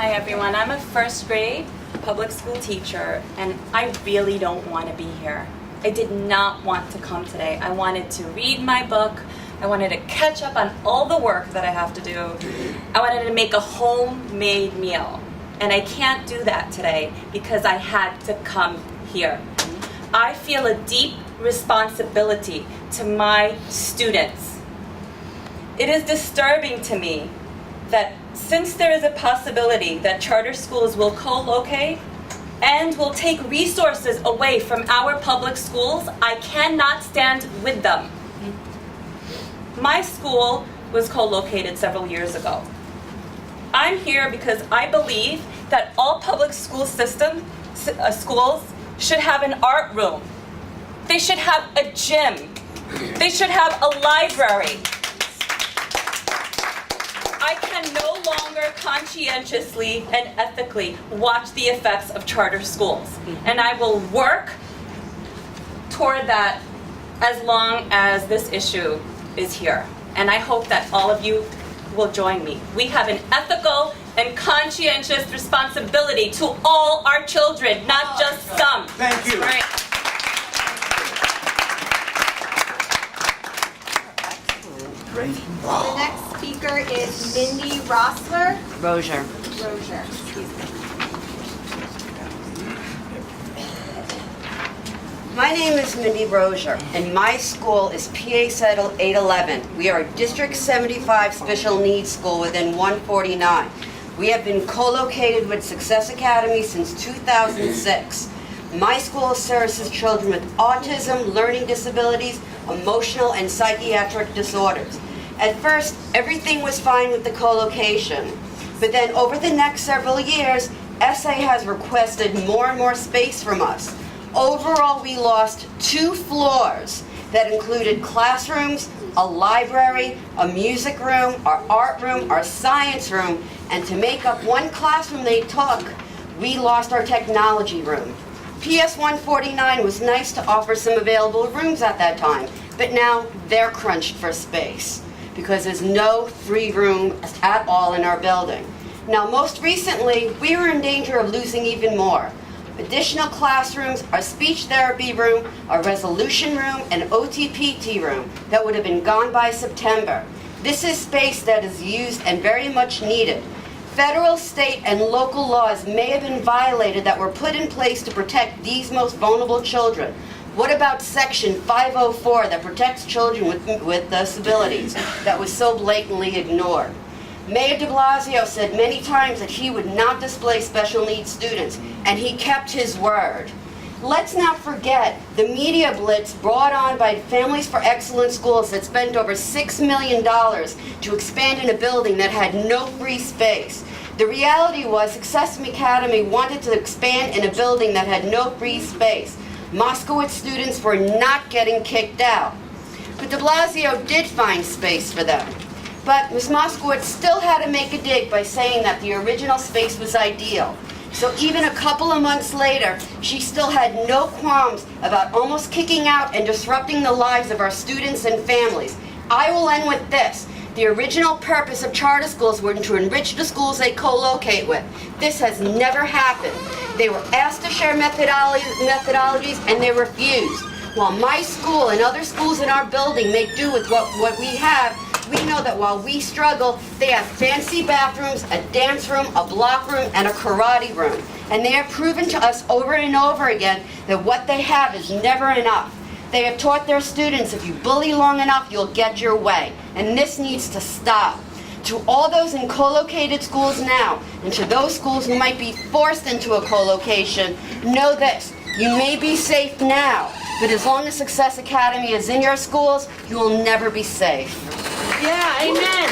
Hi everyone, I'm a first grade public school teacher and I really don't want to be here. I did not want to come today. I wanted to read my book. I wanted to catch up on all the work that I have to do. I wanted to make a homemade meal. And I can't do that today because I had to come here. I feel a deep responsibility to my students. It is disturbing to me that since there is a possibility that charter schools will co-locate and will take resources away from our public schools, I cannot stand with them. My school was co-located several years ago. I'm here because I believe that all public school schools should have an art room. They should have a gym. They should have a library. I can no longer conscientiously and ethically watch the effects of charter schools. And I will work toward that as long as this issue is here. And I hope that all of you will join me. We have an ethical and conscientious responsibility to all our children, not just some. Thank you. Right. Great. The next speaker is Mindy Rossler. Rozier. Excuse me. My name is Mindy Rozier, and my school is PA Settle 811. We are a District 75 special needs school within 149. We have been co-located with Success Academy since 2006. My school services children with autism, learning disabilities, emotional and psychiatric disorders. At first, everything was fine with the co-location, but then over the next several years, SA has requested more and more space from us. Overall, we lost 2 floors that included classrooms, a library, a music room, our art room, our science room, and to make up 1 classroom they took, we lost our technology room. PS 149 was nice to offer some available rooms at that time, but now they're crunched for space because there's no free room at all in our building. Now, most recently, we were in danger of losing even more. Additional classrooms, our speech therapy room, our resolution room, and OTPT room that would have been gone by September. This is space that is used and very much needed. Federal, state, and local laws may have been violated that were put in place to protect these most vulnerable children. What about Section 504 that protects children with disabilities that was so blatantly ignored? Mayor de Blasio said many times that he would not displace special needs students, and he kept his word. Let's not forget the media blitz brought on by Families for Excellence Schools that spent over $6 million to expand in a building that had no free space. The reality was Success Academy wanted to expand in a building that had no free space. Moskowitz students were not getting kicked out. But de Blasio did find space for them. But Ms. Moskowitz still had to make a dig by saying that the original space was ideal. So even a couple of months later, she still had no qualms about almost kicking out and disrupting the lives of our students and families. I will end with this. The original purpose of charter schools were to enrich the schools they co-locate with. This has never happened. They were asked to share methodologies and they refused. While my school and other schools in our building make do with what we have, we know that while we struggle, they have fancy bathrooms, a dance room, a block room, and a karate room. And they have proven to us over and over again that what they have is never enough. They have taught their students if you bully long enough, you'll get your way. And this needs to stop. To all those in co-located schools now, and to those schools who might be forced into a co-location, know this. You may be safe now, but as long as Success Academy is in your schools, you will never be safe. Yeah, amen.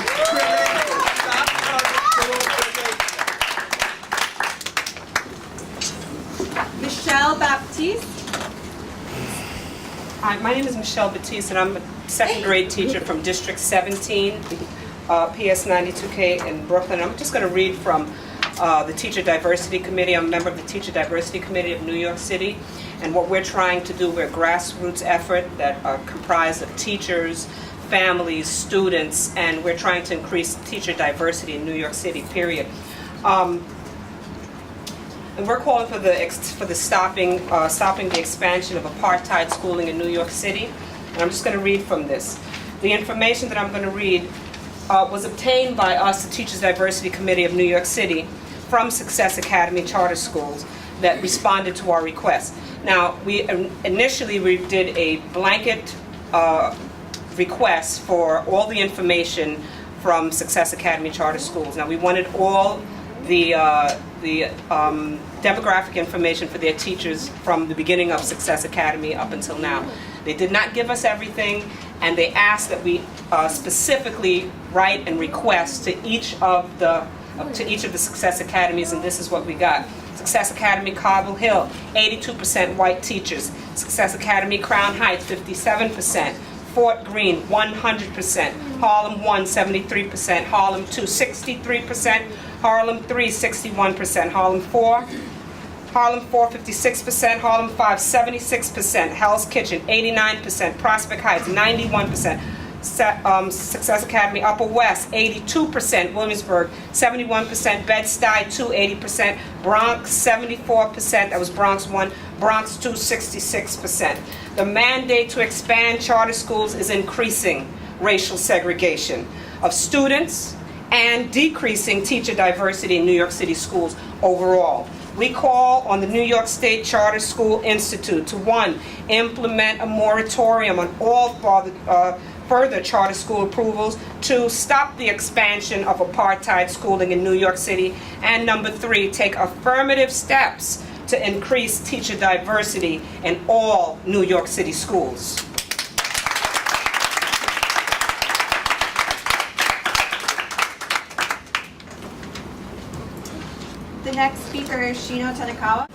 Michelle Baptiste. Hi, my name is Michelle Baptiste, and I'm a second grade teacher from District 17, PS 92K in Brooklyn. I'm just going to read from the Teacher Diversity Committee. I'm a member of the Teacher Diversity Committee of New York City, and what we're trying to do, we're a grassroots effort that are comprised of teachers, families, students, and we're trying to increase teacher diversity in New York City, period. And we're calling for the stopping the expansion of apartheid schooling in New York City. And I'm just going to read from this. The information that I'm going to read was obtained by us, the Teachers Diversity Committee of New York City, from Success Academy charter schools that responded to our request. Now, we initially did a blanket request for all the information from Success Academy charter schools. Now, we wanted all the demographic information for their teachers from the beginning of Success Academy up until now. They did not give us everything, and they asked that we specifically write and request to each of the Success Academies, and this is what we got. Success Academy Cobble Hill, 82% white teachers. Success Academy Crown Heights, 57%. Fort Greene, 100%. Harlem 1, 73%. Harlem 2, 63%. Harlem 3, 61%. Harlem 4, 56%. Harlem 5, 76%. Hell's Kitchen, 89%. Prospect Heights, 91%. Success Academy Upper West, 82%. Williamsburg, 71%. Bed-Stuy 2, 80%. Bronx, 74%. That was Bronx 1. Bronx 2, 66%. The mandate to expand charter schools is increasing racial segregation of students and decreasing teacher diversity in New York City schools overall. We call on the New York State Charter School Institute to, 1, implement a moratorium on all further charter school approvals, 2, stop the expansion of apartheid schooling in New York City, and number 3, take affirmative steps to increase teacher diversity in all New York City schools. The next speaker is Shino Tanakawa.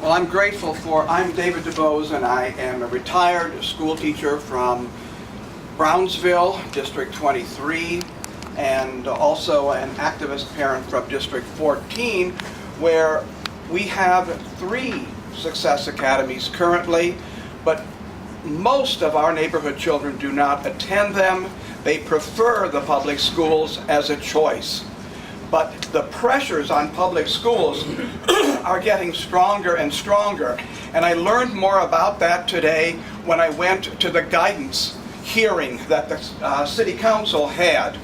Well, I'm David DeBose, and I am a retired school teacher from Brownsville, District 23, and also an activist parent from District 14, where we have 3 Success Academies currently, but most of our neighborhood children do not attend them. They prefer the public schools as a choice. But the pressures on public schools are getting stronger and stronger. And I learned more about that today when I went to the guidance hearing that the City Council had.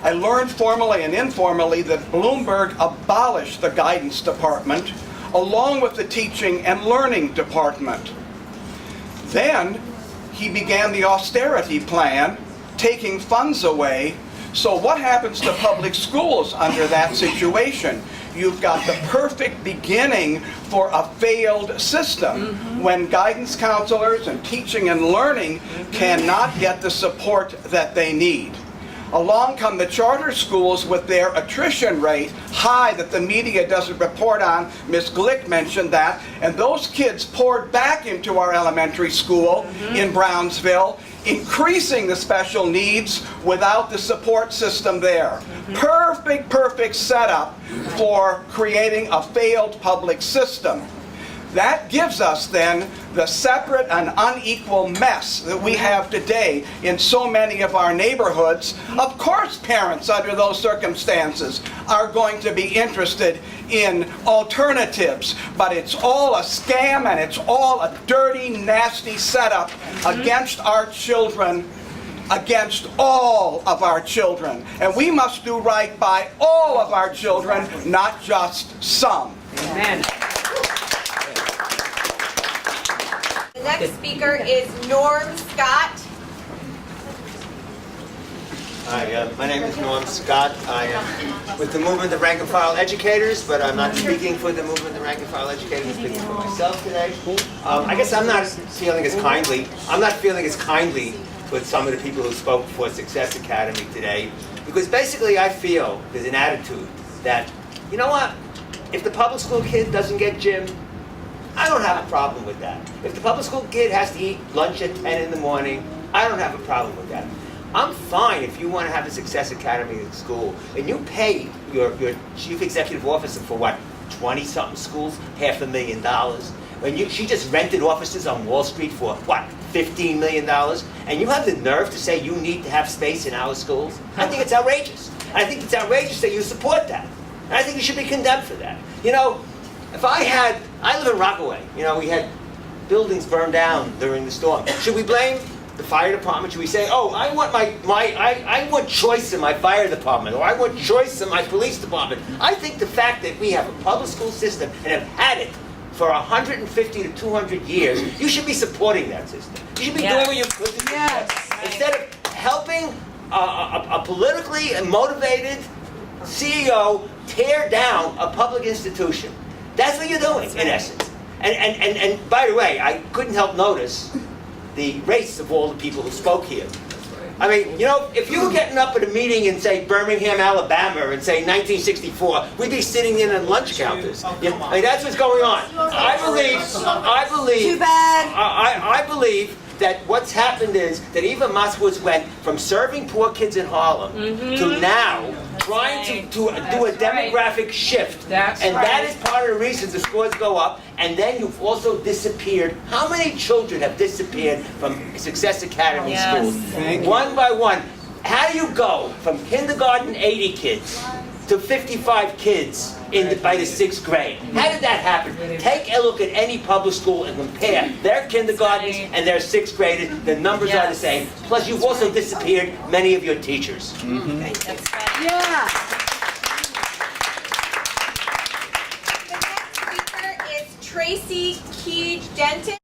I learned formally and informally that Bloomberg abolished the guidance department along with the teaching and learning department. Then he began the austerity plan, taking funds away. So what happens to public schools under that situation? You've got the perfect beginning for a failed system when guidance counselors and teaching and learning cannot get the support that they need. Along come the charter schools with their attrition rate high that the media doesn't report on. Ms. Glick mentioned that. And those kids poured back into our elementary school in Brownsville, increasing the special needs without the support system there. Perfect setup for creating a failed public system. That gives us then the separate and unequal mess that we have today in so many of our neighborhoods. Of course, parents under those circumstances are going to be interested in alternatives, but it's all a scam and it's all a dirty, nasty setup against our children, against all of our children. And we must do right by all of our children, not just some. Amen. The next speaker is Norm Scott. Hi, my name is Norm Scott. I am with the Movement of Rank and File Educators, but I'm not speaking for the Movement of Rank and File Educators. I'm speaking for myself today. I guess I'm not feeling as kindly with some of the people who spoke for Success Academy today, because basically I feel there's an attitude that, you know what, if the public school kid doesn't get gym, I don't have a problem with that. If the public school kid has to eat lunch at 10 in the morning, I don't have a problem with that. I'm fine if you want to have a Success Academy at school and you pay your chief executive officer for what, 20-something schools, $500,000. When she just rented offices on Wall Street for what, $15 million, and you have the nerve to say you need to have space in our schools? I think it's outrageous. I think it's outrageous that you support that. And I think you should be condemned for that. You know, I live in Rockaway. You know, we had buildings burned down during the storm. Should we blame the fire department? Should we say, oh, I want choice in my fire department, or I want choice in my police department? I think the fact that we have a public school system and have had it for 150 to 200 years, you should be supporting that system. You should be doing what you could to support it. Instead of helping a politically motivated CEO tear down a public institution. That's what you're doing, in essence. And by the way, I couldn't help notice the race of all the people who spoke here. I mean, you know, if you were getting up at a meeting in, say, Birmingham, Alabama, and say 1964, we'd be sitting in at lunch counters. You know, I mean, that's what's going on. I believe. Too bad. I believe that what's happened is that Eva Moskowitz went from serving poor kids in Harlem to now trying to do a demographic shift. That is part of the reason the scores go up. And then you've also disappeared. How many children have disappeared from Success Academy schools? One by one. How do you go from kindergarten 80 kids to 55 kids by the 6th grade? How did that happen? Take a look at any public school and compare their kindergartens and their 6th graders. The numbers are the same. Plus, you've also disappeared many of your teachers. That's right. Yeah. The next speaker is Tracy Keege Denton.